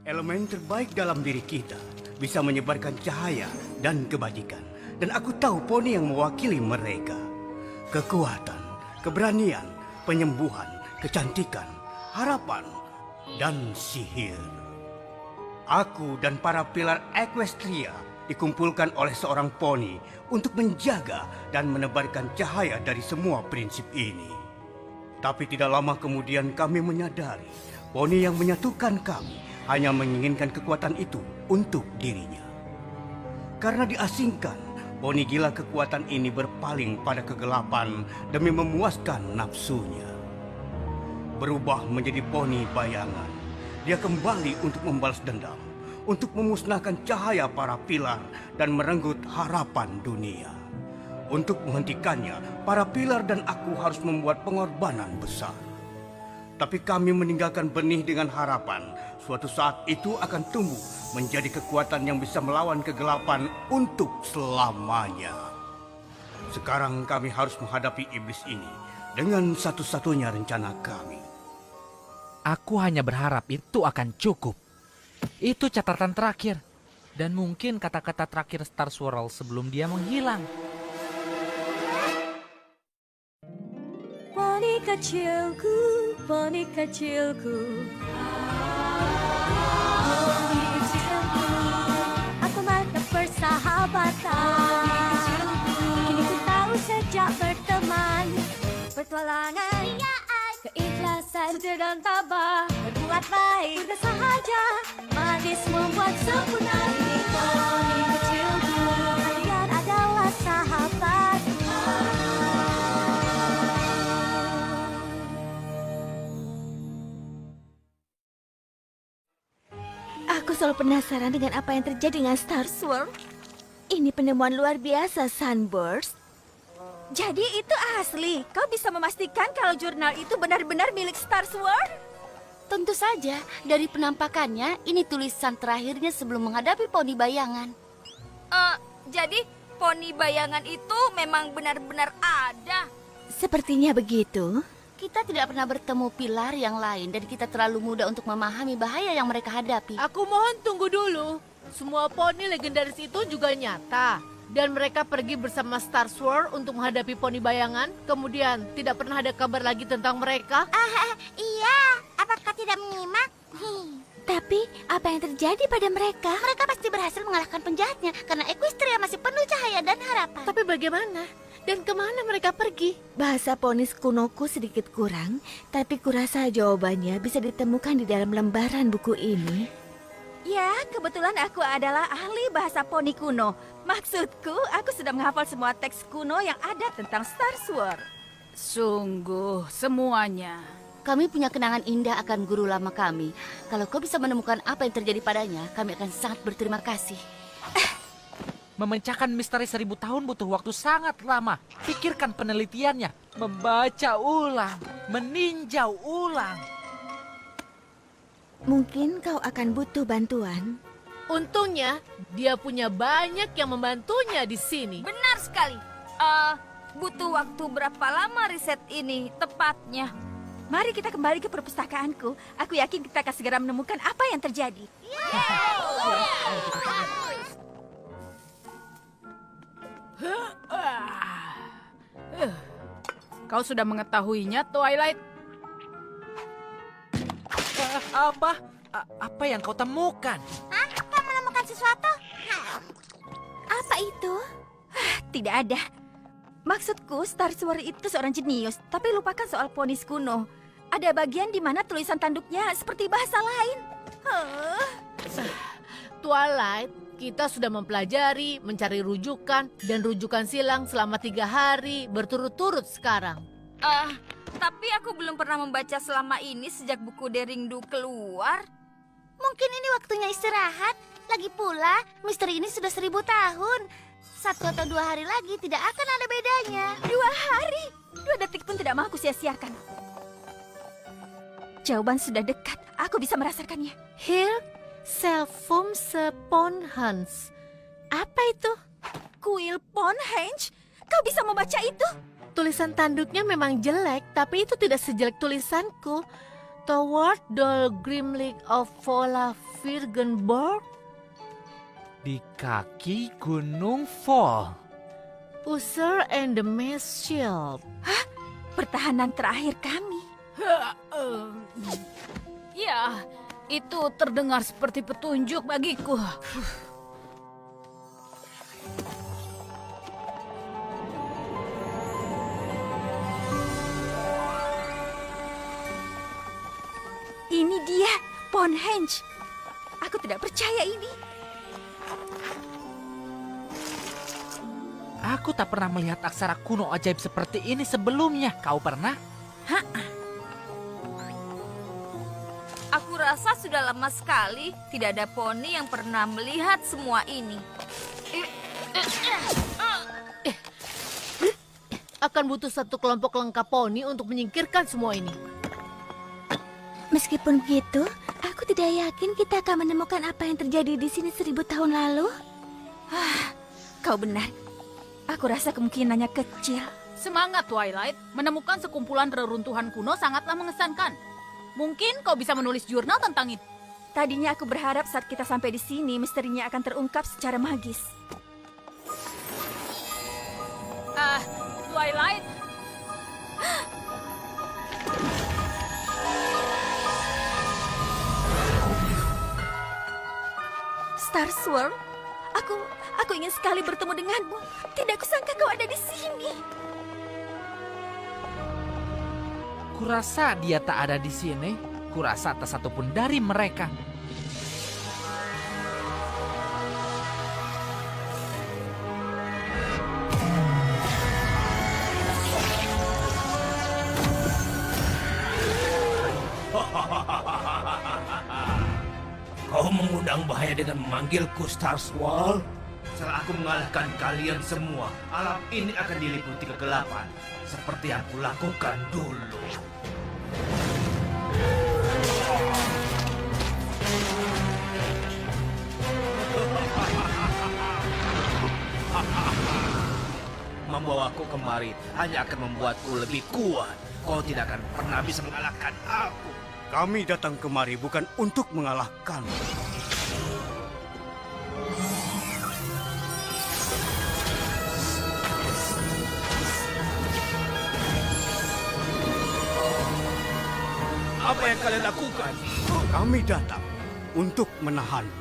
Elemen terbaik dalam diri kita bisa menyebarkan cahaya dan kebajikan. Dan aku tahu poni yang mewakili mereka. Kekuatan, keberanian, penyembuhan, kecantikan, harapan, dan sihir. Aku dan para pilar Equestria dikumpulkan oleh seorang poni untuk menjaga dan menebarkan cahaya dari semua prinsip ini. Tapi tidak lama kemudian kami menyadari poni yang menyatukan kami hanya menginginkan kekuatan itu untuk dirinya. Karena diasingkan, poni gila kekuatan ini berpaling pada kegelapan demi memuaskan nafsunya. Berubah menjadi poni bayangan, dia kembali untuk membalas dendam, untuk memusnahkan cahaya para pilar dan merenggut harapan dunia. Untuk menghentikannya, para pilar dan aku harus membuat pengorbanan besar. Tapi kami meninggalkan benih dengan harapan suatu saat itu akan tumbuh menjadi kekuatan yang bisa melawan kegelapan untuk selamanya. Sekarang kami harus menghadapi iblis ini dengan satu-satunya rencana kami. Aku hanya berharap itu akan cukup. Itu catatan terakhir. Dan mungkin kata-kata terakhir Star Swirl sebelum dia menghilang. Poni kecilku, poni kecilku. Poni kecilku, aku makna persahabatan. Kini ku tahu sejak berteman, petualangan, keikhlasan, setia dan tabah, berbuat baik, sudah sahaja, manis membuat sempurna. Poni kecilku, kalian adalah sahabatku. Aku selalu penasaran dengan apa yang terjadi dengan Star Swirl. Ini penemuan luar biasa, Sunburst. Jadi itu asli? Kau bisa memastikan kalau jurnal itu benar-benar milik Star Swirl? Tentu saja, dari penampakannya, ini tulisan terakhirnya sebelum menghadapi poni bayangan. Jadi poni bayangan itu memang benar-benar ada? Sepertinya begitu. Kita tidak pernah bertemu pilar yang lain dan kita terlalu muda untuk memahami bahaya yang mereka hadapi. Aku mohon tunggu dulu. Semua poni legendaris itu juga nyata. Dan mereka pergi bersama Star Swirl untuk menghadapi poni bayangan. Kemudian tidak pernah ada kabar lagi tentang mereka. Iya, apakah tidak menyimak? Tapi apa yang terjadi pada mereka? Mereka pasti berhasil mengalahkan penjahatnya karena Equestria masih penuh cahaya dan harapan. Tapi bagaimana? Dan kemana mereka pergi? Bahasa ponis kunoku sedikit kurang, tapi kurasa jawabannya bisa ditemukan di dalam lembaran buku ini. Ya, kebetulan aku adalah ahli bahasa poni kuno. Maksudku, aku sudah menghafal semua teks kuno yang ada tentang Star Swirl. Sungguh, semuanya. Kami punya kenangan indah akan guru lama kami. Kalau kau bisa menemukan apa yang terjadi padanya, kami akan sangat berterima kasih. Memecahkan misteri 1000 tahun butuh waktu sangat lama. Pikirkan penelitiannya, membaca ulang, meninjau ulang. Mungkin kau akan butuh bantuan. Untungnya, dia punya banyak yang membantunya di sini. Benar sekali. Butuh waktu berapa lama riset ini tepatnya? Mari kita kembali ke perpustakaanku. Aku yakin kita akan segera menemukan apa yang terjadi. Kau sudah mengetahuinya, Twilight? Apa yang kau temukan? Kau menemukan sesuatu? Apa itu? Tidak ada. Maksudku, Star Swirl itu seorang jenius, tapi lupakan soal ponis kuno. Ada bagian di mana tulisan tanduknya seperti bahasa lain. Twilight, kita sudah mempelajari, mencari rujukan, dan rujukan silang selama 3 hari berturut-turut sekarang. Tapi aku belum pernah membaca selama ini sejak buku Deringdu keluar. Mungkin ini waktunya istirahat. Lagi pula, misteri ini sudah 1000 tahun. 1 atau 2 hari lagi tidak akan ada bedanya. 2 hari? 2 detik pun tidak mau aku sia-siakan. Jawaban sudah dekat. Aku bisa merasakannya. Hilk Selvum Seponhans. Apa itu? Kuil Ponhenge? Kau bisa membaca itu? Tulisan tanduknya memang jelek, tapi itu tidak sejelek tulisanku. toward the Grimlick of Vola Virgenborg. Di kaki Gunung Vol. Uther and the Mace Shield. Pertahanan terakhir kami. Ya, itu terdengar seperti petunjuk bagiku. Ini dia, Ponhenge. Aku tidak percaya ini. Aku tak pernah melihat aksara kuno ajaib seperti ini sebelumnya. Kau pernah? Aku rasa sudah lama sekali tidak ada poni yang pernah melihat semua ini. Akan butuh satu kelompok lengkap poni untuk menyingkirkan semua ini. Meskipun begitu, aku tidak yakin kita akan menemukan apa yang terjadi di sini 1000 tahun lalu. Kau benar. Aku rasa kemungkinannya kecil. Semangat, Twilight. Menemukan sekumpulan reruntuhan kuno sangatlah mengesankan. Mungkin kau bisa menulis jurnal tentang itu. Tadinya aku berharap saat kita sampai di sini, misterinya akan terungkap secara magis. Twilight. Star Swirl, aku ingin sekali bertemu denganmu. Tidak kusangka kau ada di sini. Kurasa dia tak ada di sini. Kurasa tak satupun dari mereka. Kau mengundang bahaya dengan memanggilku Star Swirl? Setelah aku mengalahkan kalian semua, alam ini akan diliputi kegelapan, seperti yang aku lakukan dulu. Membawaku kemari hanya akan membuatku lebih kuat. Kau tidak akan pernah bisa mengalahkan aku. Kami datang kemari bukan untuk mengalahkanmu. Apa yang kalian lakukan? Kami datang untuk menahanmu.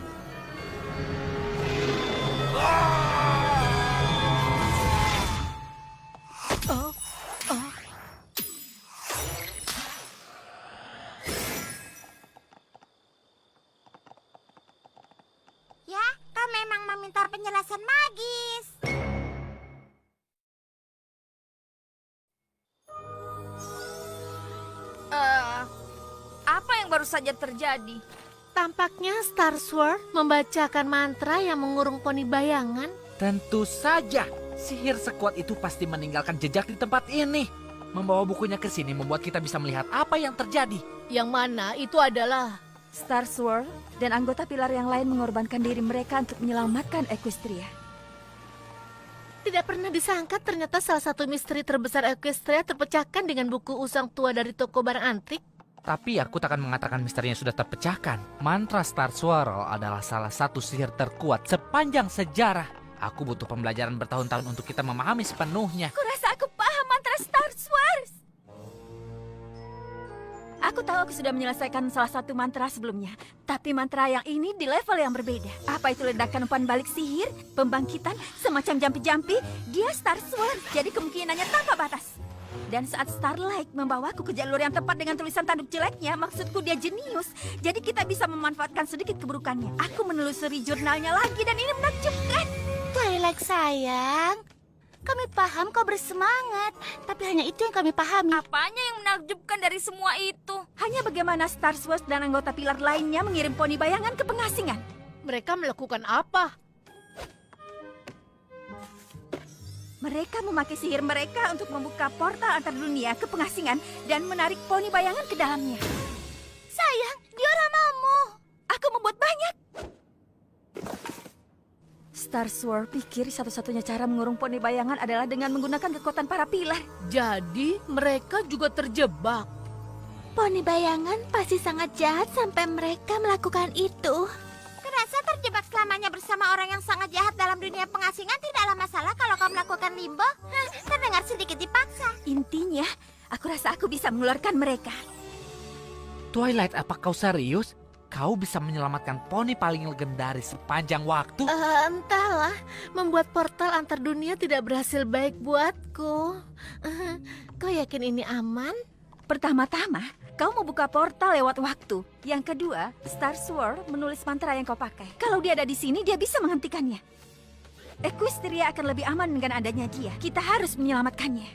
Ya, kau memang meminta penjelasan magis. Apa yang baru saja terjadi? Tampaknya Star Sword membacakan mantra yang mengurung poni bayangan. Tentu saja. Sihir sekuat itu pasti meninggalkan jejak di tempat ini. Membawa bukunya ke sini membuat kita bisa melihat apa yang terjadi. Yang mana itu adalah Star Swirl dan anggota pilar yang lain mengorbankan diri mereka untuk menyelamatkan Equestria. tidak pernah disangka ternyata salah satu misteri terbesar Equestria terpecahkan dengan buku usang tua dari toko barang antik. Tapi aku takkan mengatakan misterinya sudah terpecahkan. Mantra Star Swirl adalah salah satu sihir terkuat sepanjang sejarah. Aku butuh pembelajaran bertahun-tahun untuk kita memahami sepenuhnya. Kurasa aku paham mantra Star Swirl. Aku tahu aku sudah menyelesaikan salah satu mantra sebelumnya. Tapi mantra yang ini di level yang berbeda. Apa itu ledakan umpan balik sihir, pembangkitan, semacam jampi-jampi? Dia Star Swirl, jadi kemungkinannya tanpa batas. Dan saat Starlight membawaku ke jalur yang tepat dengan tulisan tanduk jeleknya, maksudku dia jenius. Jadi kita bisa memanfaatkan sedikit keburukannya. Aku menelusuri jurnalnya lagi dan ini menakjubkan. Twilight sayang, kami paham kau bersemangat, tapi hanya itu yang kami pahami. Apanya yang menakjubkan dari semua itu? Hanya bagaimana Star Swirl dan anggota pilar lainnya mengirim poni bayangan ke pengasingan. Mereka melakukan apa? Mereka memakai sihir mereka untuk membuka portal antar dunia ke pengasingan dan menarik poni bayangan ke dalamnya. Sayang, dioramamu. Aku membuat banyak. Star Swirl pikir satu-satunya cara mengurung poni bayangan adalah dengan menggunakan kekuatan para pilar. Jadi mereka juga terjebak. Poni bayangan pasti sangat jahat sampai mereka melakukan itu. Kerasa terjebak selamanya bersama orang yang sangat jahat dalam dunia pengasingan tidaklah masalah kalau kau melakukan limbo. Terdengar sedikit dipaksa. Intinya, aku rasa aku bisa mengeluarkan mereka. Twilight, apa kau serius? Kau bisa menyelamatkan poni paling legendaris sepanjang waktu? Entahlah, membuat portal antar dunia tidak berhasil baik buatku. Kau yakin ini aman? Pertama-tama, kau mau buka portal lewat waktu. Yang kedua, Star Sword menulis mantra yang kau pakai. Kalau dia ada di sini, dia bisa menghentikannya. Equestria akan lebih aman dengan adanya dia. Kita harus menyelamatkannya.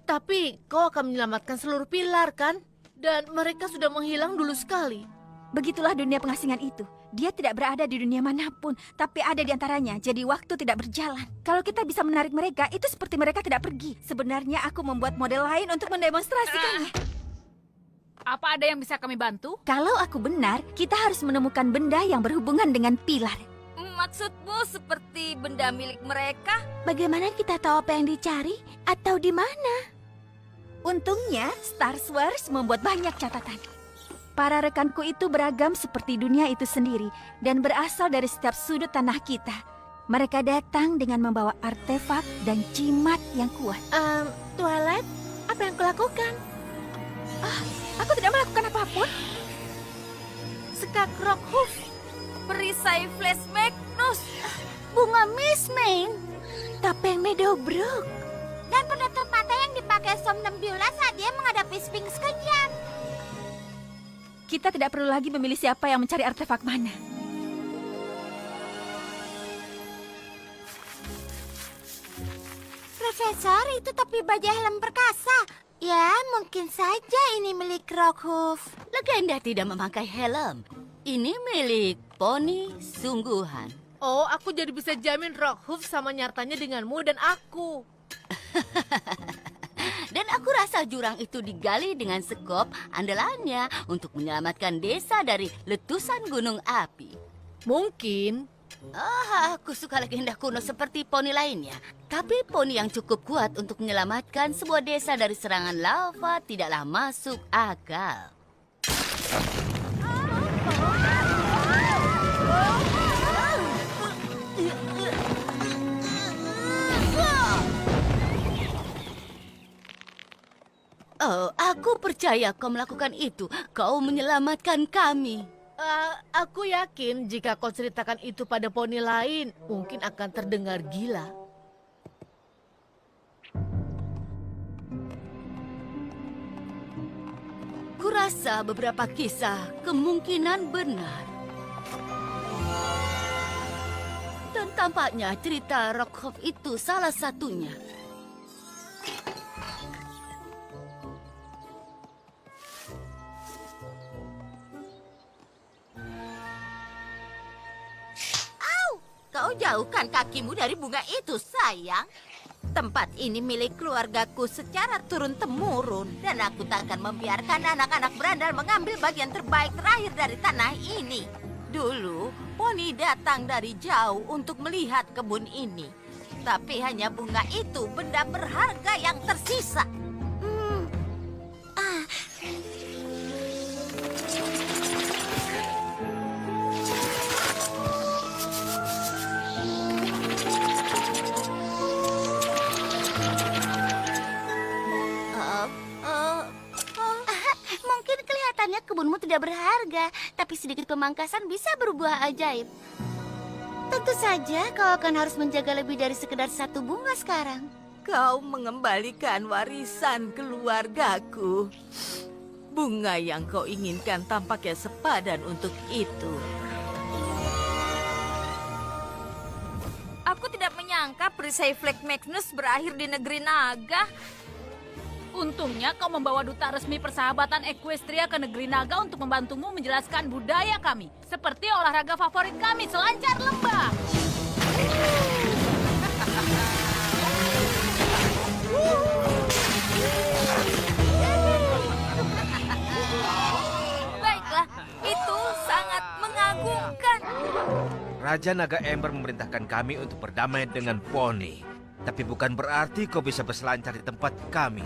Tapi kau akan menyelamatkan seluruh pilar kan? Dan mereka sudah menghilang dulu sekali. Begitulah dunia pengasingan itu. Dia tidak berada di dunia manapun, tapi ada di antaranya, jadi waktu tidak berjalan. Kalau kita bisa menarik mereka, itu seperti mereka tidak pergi. Sebenarnya aku membuat model lain untuk mendemonstrasikannya. Apa ada yang bisa kami bantu? Kalau aku benar, kita harus menemukan benda yang berhubungan dengan pilar. Maksudmu seperti benda milik mereka? Bagaimana kita tahu apa yang dicari atau di mana? Untungnya, Star Wars membuat banyak catatan. Para rekanku itu beragam seperti dunia itu sendiri dan berasal dari setiap sudut tanah kita. Mereka datang dengan membawa artefak dan jimat yang kuat. Twilight, apa yang kau lakukan? Aku tidak melakukan apapun. Sekak Rockhoof. Perisai Flash Magnus. Bunga Miss Ming Topeng Meadowbrook. dan penutup mata yang dipakai Somnambula saat dia menghadapi Sphinx kejam. Kita tidak perlu lagi memilih siapa yang mencari artefak mana. Profesor, itu topi baja helm perkasa. Ya, mungkin saja ini milik Rockhoof. Legenda tidak memakai helm. Ini milik poni sungguhan. Oh, aku jadi bisa jamin Rockhoof sama nyatanya denganmu dan aku. Dan aku rasa jurang itu digali dengan sekop andalannya untuk menyelamatkan desa dari letusan gunung api. Mungkin. Aku suka legenda kuno seperti poni lainnya. Tapi poni yang cukup kuat untuk menyelamatkan sebuah desa dari serangan lava tidaklah masuk akal. Oh, aku percaya kau melakukan itu. Kau menyelamatkan kami. Aku yakin jika kau ceritakan itu pada poni lain, mungkin akan terdengar gila. Kurasa beberapa kisah kemungkinan benar. Dan tampaknya cerita Rockhoof itu salah satunya. Kau jauhkan kakimu dari bunga itu, sayang. Tempat ini milik keluargaku secara turun-temurun. Dan aku tak akan membiarkan anak-anak berandal mengambil bagian terbaik terakhir dari tanah ini. Dulu, poni datang dari jauh untuk melihat kebun ini. Tapi hanya bunga itu benda berharga yang tersisa. Mungkin kelihatannya kebunmu tidak berharga, tapi sedikit pemangkasan bisa berbuah ajaib. Tentu saja kau akan harus menjaga lebih dari sekedar satu bunga sekarang. Kau mengembalikan warisan keluargaku. Bunga yang kau inginkan tampaknya sepadan untuk itu. Aku tidak menyangka perisai Flag Magnus berakhir di negeri naga. Untungnya kau membawa duta resmi persahabatan Equestria ke negeri naga untuk membantumu menjelaskan budaya kami. Seperti olahraga favorit kami, selancar lembah. Baiklah, itu sangat mengagumkan. Raja Naga Ember memerintahkan kami untuk berdamai dengan poni. Tapi bukan berarti kau bisa berselancar di tempat kami.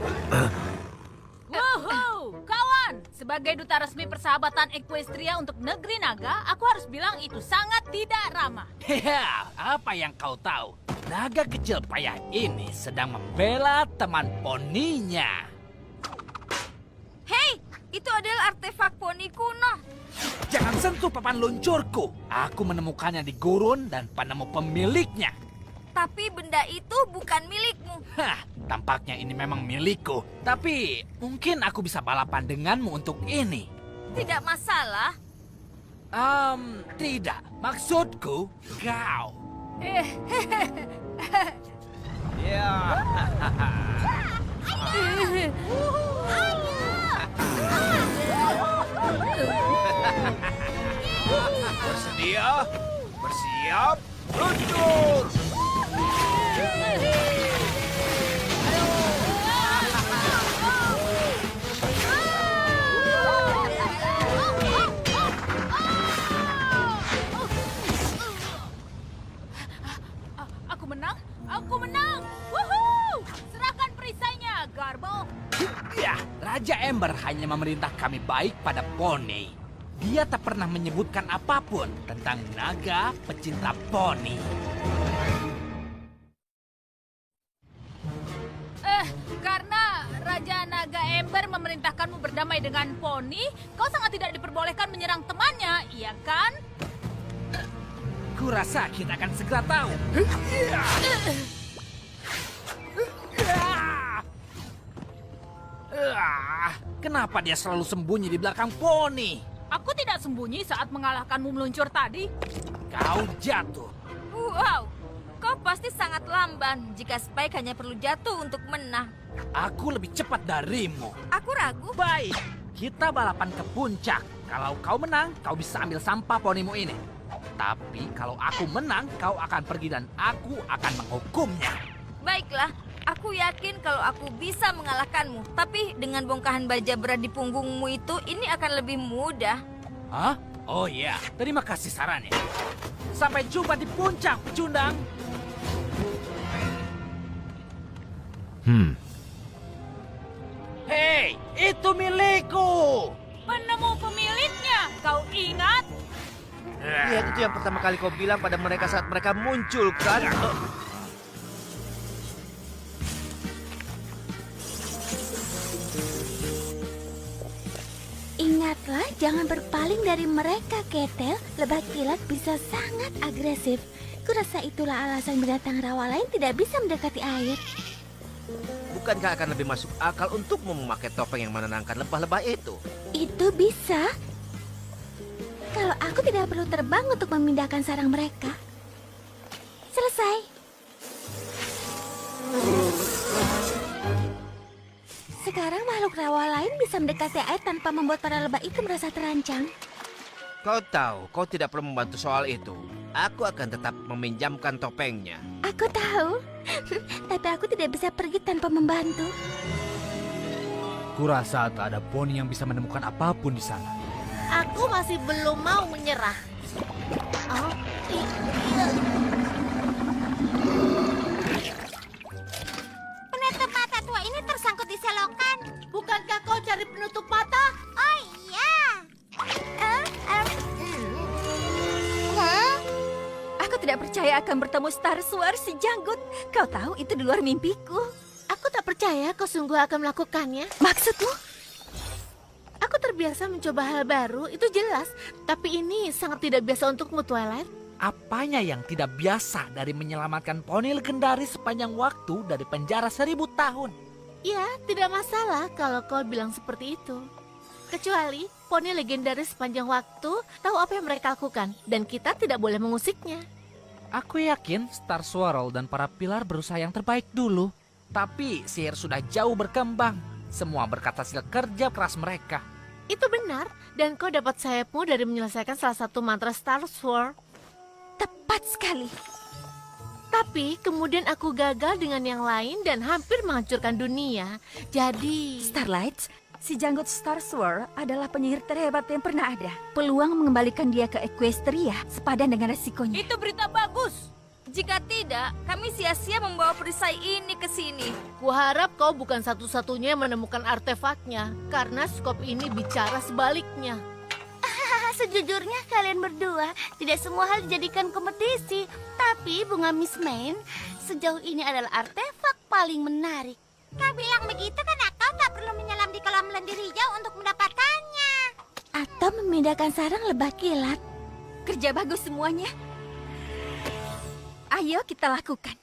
Woohoo! Kawan, Sebagai duta resmi persahabatan Equestria untuk negeri naga, aku harus bilang itu sangat tidak ramah. Hehe, apa yang kau tahu? Naga kecil payah ini sedang membela teman poninya. Hei, itu adalah artefak poni kuno. Jangan sentuh papan luncurku. Aku menemukannya di gurun dan penemu pemiliknya. Tapi benda itu bukan milikmu. Hah, tampaknya ini memang milikku. Tapi mungkin aku bisa balapan denganmu untuk ini. Tidak masalah. Tidak. Maksudku, kau. Ya. Bersedia? Bersiap? Luncur! Aku menang! Aku menang! Woohoo! Serahkan perisainya, Garbo! Ya, Raja Ember hanya memerintah kami baik pada poni. Dia tak pernah menyebutkan apapun tentang naga pecinta poni. Karena Raja Naga Ember memerintahkanmu berdamai dengan poni, kau sangat tidak diperbolehkan menyerang temannya, iya kan? Kurasa kita akan segera tahu. Kenapa dia selalu sembunyi di belakang poni? Aku tidak sembunyi saat mengalahkanmu meluncur tadi. Kau jatuh. Wow, kau pasti sangat lamban jika Spike hanya perlu jatuh untuk menang. Aku lebih cepat darimu. Aku ragu. Baik, kita balapan ke puncak. Kalau kau menang, kau bisa ambil sampah ponimu ini. Tapi kalau aku menang, kau akan pergi dan aku akan menghukumnya. Baiklah, aku yakin kalau aku bisa mengalahkanmu. Tapi dengan bongkahan baja berat di punggungmu itu, ini akan lebih mudah. Hah? Oh iya, terima kasih sarannya. Sampai jumpa di puncak, pecundang. Hei, itu milikku. Penemu pemiliknya, kau ingat? Ya, itu yang pertama kali kau bilang pada mereka saat mereka muncul, kan? Ingatlah, jangan berpaling dari mereka, Ketel. Lebah kilat bisa sangat agresif. Kurasa itulah alasan binatang rawa lain tidak bisa mendekati air. Bukankah akan lebih masuk akal untukmu memakai topeng yang menenangkan lebah-lebah itu? Itu bisa. Kalau aku tidak perlu terbang untuk memindahkan sarang mereka. Selesai. Sekarang makhluk rawa lain bisa mendekati air tanpa membuat para lebah itu merasa terancam. Kau tahu, kau tidak perlu membantu soal itu. Aku akan tetap meminjamkan topengnya. Aku tahu, tapi aku tidak bisa pergi tanpa membantu. Kurasa tak ada poni yang bisa menemukan apapun di sana. Aku masih belum mau menyerah. Penutup mata tua ini tersangkut di selokan. Bukankah kau cari penutup mata? Oh iya. Aku tidak percaya akan bertemu Star Sword si janggut. Kau tahu itu di luar mimpiku. Aku tak percaya kau sungguh akan melakukannya. Maksudmu? Aku terbiasa mencoba hal baru, itu jelas. Tapi ini sangat tidak biasa untukmu, Twilight. Apanya yang tidak biasa dari menyelamatkan poni legendaris sepanjang waktu dari penjara 1000 tahun? Ya, tidak masalah kalau kau bilang seperti itu. Kecuali poni legendaris sepanjang waktu tahu apa yang mereka lakukan. Dan kita tidak boleh mengusiknya. Aku yakin Star Swirl dan para pilar berusaha yang terbaik dulu. Tapi sihir sudah jauh berkembang. Semua berkat hasil kerja keras mereka. Itu benar. Dan kau dapat sayapmu dari menyelesaikan salah satu mantra Star Swirl. Tepat sekali. Tapi kemudian aku gagal dengan yang lain dan hampir menghancurkan dunia. Jadi... Starlight, si janggut Star Swirl adalah penyihir terhebat yang pernah ada. Peluang mengembalikan dia ke Equestria sepadan dengan resikonya. Itu berita bagus. Jika tidak, kami sia-sia membawa perisai ini ke sini. Kuharap kau bukan satu-satunya yang menemukan artefaknya, karena skop ini bicara sebaliknya. Sejujurnya kalian berdua tidak semua hal dijadikan kompetisi. Tapi bunga Miss Main sejauh ini adalah artefak paling menarik. Kau bilang begitu karena kau tak perlu menyelam di kolam lendir hijau untuk mendapatkannya. Atau memindahkan sarang lebah kilat. Kerja bagus semuanya. Ayo kita lakukan.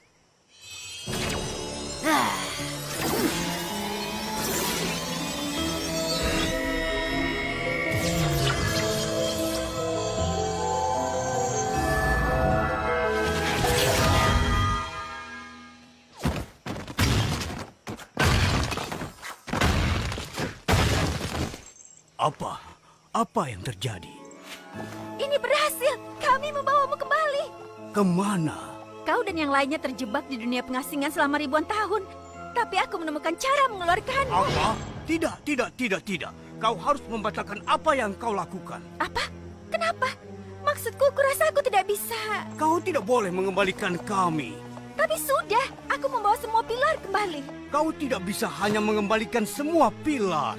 Apa yang terjadi? Ini berhasil. Kami membawamu kembali. Kemana? Kau dan yang lainnya terjebak di dunia pengasingan selama ribuan tahun. Tapi aku menemukan cara mengeluarkanmu. Apa? Tidak. Kau harus membatalkan apa yang kau lakukan. Apa? Kenapa? Maksudku, kurasa aku tidak bisa. Kau tidak boleh mengembalikan kami. Tapi sudah, aku membawa semua pilar kembali. Kau tidak bisa hanya mengembalikan semua pilar.